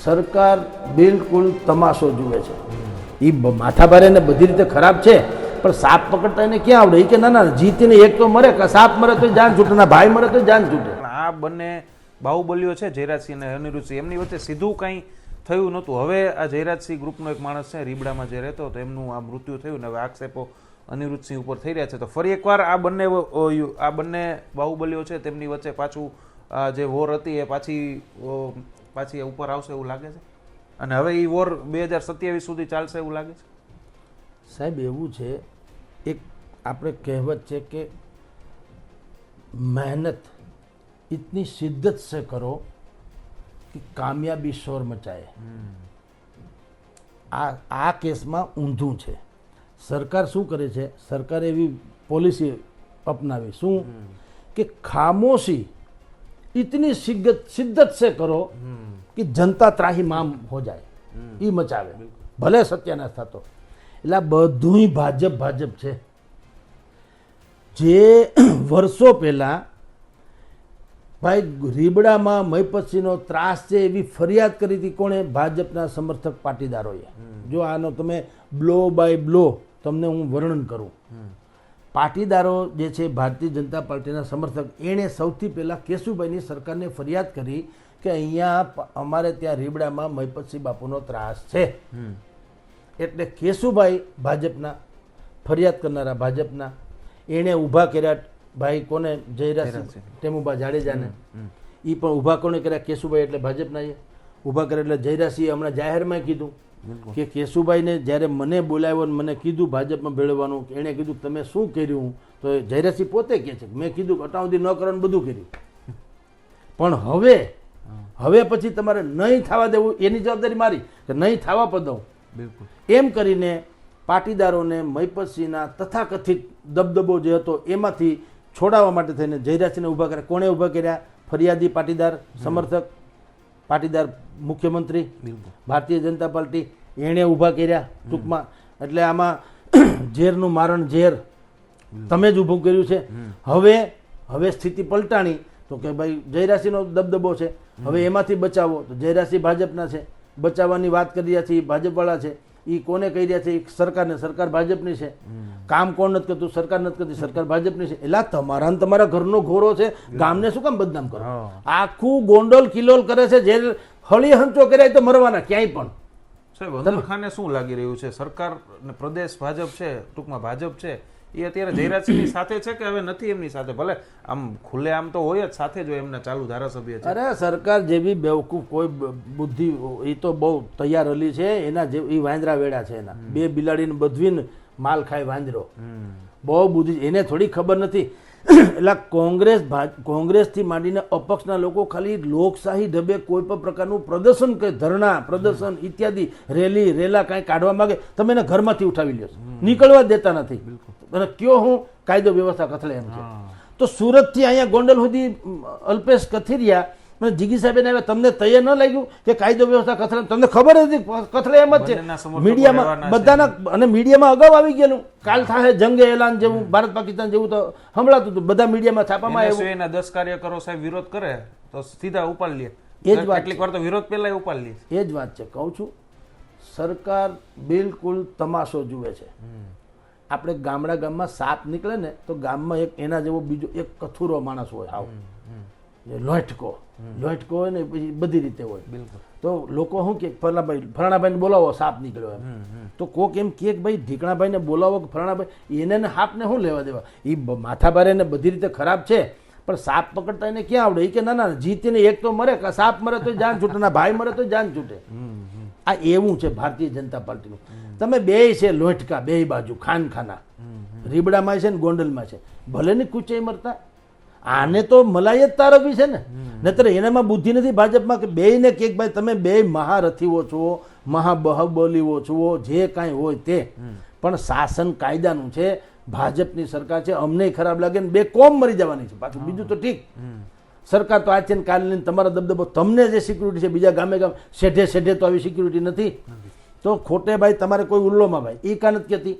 સરકાર બિલકુલ તમાશો જુએ છે. એ માથાભારે ને બધી રીતે ખરાબ છે, પણ સાપ પકડતા એને ક્યાં આવડે? એ કે ના ના, જીતીને એક તો મરે, કે સાપ મરે તો જાન છૂટે, ના ભાઈ મરે તો જાન છૂટે. આ બંને બાહુબલીઓ છે, જયરાજસિંહ અને અનિરુદ્ધસિંહ, એમની વચ્ચે સીધું કંઈ થયું નહોતું. હવે આ જયરાજસિંહ ગ્રુપનો એક માણસ છે, રીબડામાં જે રહેતો હતો, એમનું આ મૃત્યુ થયું ને હવે આક્ષેપો અનિરુદ્ધસિંહ ઉપર થઈ રહ્યા છે. તો ફરી એકવાર આ બંને બાહુબલીઓ છે તેમની વચ્ચે પાછું જે વોર હતી એ પાછી ઉપર આવશે એવું લાગે છે. અને હવે એ વોર 2027 સુધી ચાલશે એવું લાગે છે. સાહેબ એવું છે, એક આપણે કહેવત છે કે મહેનત इतनी शिद्दत से करो कि कामयाबी शोर मचाए. આ કેસમાં ઊંધું છે. સરકાર શું કરે છે? સરકારે એવી પોલિસી અપનાવી શું કે ખામોશી इतनी शिद्दत से કરો કે જનતા ત્રાહીમામ હો જાય, એ મચાવે, ભલે સત્યાનાશ થતો. એટલે બધું ભાજપ છે. જે વર્ષો પહેલા ભાઈ રીબડામાં મહીપતસિંહનો ત્રાસ છે એવી ફરિયાદ કરી હતી કોણે? ભાજપના સમર્થક પાટીદારોએ. જો આનો તમે બ્લો બાય બ્લો તમને હું વર્ણન કરું. પાટીદારો જે છે ભારતીય જનતા પાર્ટીના સમર્થક, એણે સૌથી પહેલાં કેશુભાઈની સરકારને ફરિયાદ કરી કે અહીંયા અમારે ત્યાં રીબડામાં મહીપતસિંહ બાપુનો ત્રાસ છે. એટલે કેશુભાઈ ભાજપના ફરિયાદ કરનારા ભાજપના, એણે ઊભા કર્યા ભાઈ કોને? જયરાજસિંહ ટેમુભા જાડેજાને. એ પણ ઊભા કોને કર્યા? કેશુભાઈ એટલે ભાજપના ઊભા કર્યા. એટલે જયરાજસિંહે હમણાં જાહેરમાં કીધું કે કેશુભાઈને જ્યારે મને બોલાવ્યો ને મને કીધું ભાજપમાં ભેળવવાનું, એણે કીધું તમે શું કર્યું? તો જયરાજસિંહ પોતે કહે છે મેં કીધું અટાઉદી ન કરવાનું બધું કર્યું, પણ હવે પછી તમારે નહીં થવા દેવું એની જવાબદારી મારી, કે નહીં થવા પદઉં. બિલકુલ. એમ કરીને પાટીદારોને મહીપતસિંહના તથાકથિત દબદબો જે હતો એમાંથી છોડાવવા માટે થઈને જયરાજસિંહને ઊભા કર્યા. કોણે ઊભા કર્યા? ફરિયાદી પાટીદાર સમર્થક, પાટીદાર મુખ્યમંત્રી, ભારતીય જનતા પાર્ટી, એણે ઊભા કર્યા ટૂંકમાં. એટલે આમાં ઝેરનું મારણ ઝેર તમે જ ઊભું કર્યું છે. હવે સ્થિતિ પલટાણી તો કે ભાઈ જયરાજસિંહનો દબદબો છે, હવે એમાંથી બચાવો. તો જયરાજસિંહ ભાજપના છે, બચાવવાની વાત કરી રહ્યા છે, એ ભાજપવાળા છે. એ કોને કહી રહ્યા છે? સરકારને. સરકાર ભાજપની છે. કામ કોણ નથી કરતું? સરકાર નથી કરતી, સરકાર ભાજપની છે. એટલે તમારા ઘરનો ઘોરો છે, ગામને શું કામ બદનામ કરો? આખું ગોંડલ કિલોલ કરે છે. જે હળી હંચો કર્યા તો મરવાના ક્યાંય પણ. સાહેબ, અન્દર ખાને શું લાગી રહ્યું છે? સરકાર ને પ્રદેશ ભાજપ છે, ટૂંકમાં ભાજપ છે, એ અત્યારે જયરાજસિંહની સાથે છે કે હવે નથી એમની સાથે? ભલે આમ ખુલ્લે આમ તો હોય જ, સાથે જો એમના ચાલુ ધારાસભ્ય છે. અરે સરકાર જેવી બેવકૂફ કોઈ બુદ્ધિ, એ તો બહુ તૈયાર અલી છે. એના જે એ વાંદરા વેડા છે, એના બે બિલાડીને બધવીને માલ ખાય વાંદરો. બહુ બુદ્ધિ, એને થોડી ખબર નથી. એટલે કોંગ્રેસથી માંડીને અપક્ષના લોકો ખાલી લોકશાહી ઢબે કોઈ પણ પ્રકારનું પ્રદર્શન, કે ધરણા પ્રદર્શન ઇત્યાદિ, રેલી રેલા કાંઈ કાઢવા માંગે, તમે એને ઘરમાંથી ઉઠાવી લ્યો, નીકળવા દેતા નથી. અને કયો હું કાયદો વ્યવસ્થા કથળે એમ છે. તો સુરતથી અહીંયા ગોંડલ સુધી અલ્પેશ કથિરિયા જીગી સાહેબ ને તમને તૈયાર ન લાગ્યું કે કાયદો વ્યવસ્થા કથળે? તમને ખબર હતી કથળે એમ જ છે. મીડિયામાં બધાના, અને મીડિયામાં અગાઉ આવી ગયેલું, કાલ થાય જંગે એલાન જેવું, ભારત પાકિસ્તાન જેવું તો સંભળાતું હતું. બધા મીડિયામાં છાપામાં આવ્યું. એના 10 કાર્યકરો સાહેબ વિરોધ કરે તો સીધા ઉપાડ લે. એ જ વાત, કેટલીક વાર તો વિરોધ પહેલા ઉપાડ લે. એ જ વાત છે. કહું છું, સરકાર બિલકુલ તમાશો જુએ છે. આપણે ગામમાં સાપ નીકળે ને તો ગામમાં એક એના જેવો બીજો એક કથુરો માણસ હોય, આવ લોટકો હોય ને પછી બધી રીતે હોય. તો લોકો શું કે ફલાણાભાઈને બોલાવો, સાપ નીકળ્યો એમ. તો કોક એમ કે ભાઈ ઢીકણાભાઈને બોલાવો કે ફલાણાભાઈ, એને સાપને શું લેવા દેવા? એ માથાભારે ને બધી રીતે ખરાબ છે, પણ સાપ પકડતા એને ક્યાં આવડે? એ કે ના ના, જીતીને એક તો મરે, કે સાપ મરે તો જાન છૂટે, ના ભાઈ મરે તો જાન છૂટે. આ એવું છે ભારતીય જનતા પાર્ટીનું. તમે બે છે લોટકા, બે બાજુ ખાના, રીબડામાં છે ને ગોંડલમાં છે, ભલે ને કૂચે મરતા. આને તો મલાઈ જ તારવવી છે ને, નહીતર એનામાં બુદ્ધિ નથી ભાજપમાં કે બેયને કે ભાઈ તમે બે મહારથીઓ છો, મહાબહબલીઓ છો, જે કાંઈ હોય તે, પણ શાસન કાયદાનું છે. ભાજપની સરકાર છે, અમને ખરાબ લાગે ને બે કોમ મરી જવાની છે. પાછું બીજું તો ઠીક, સરકાર તો આજ છે ને કાલ લઈને તમારા દબદબો, તમને જે સિક્યુરિટી છે બીજા ગામે શેઢે તો આવી સિક્યુરિટી નથી. તો ખોટે ભાઈ તમારે કોઈ ઉલ્લોમાં ભાઈ એ કા નથી કહેતી.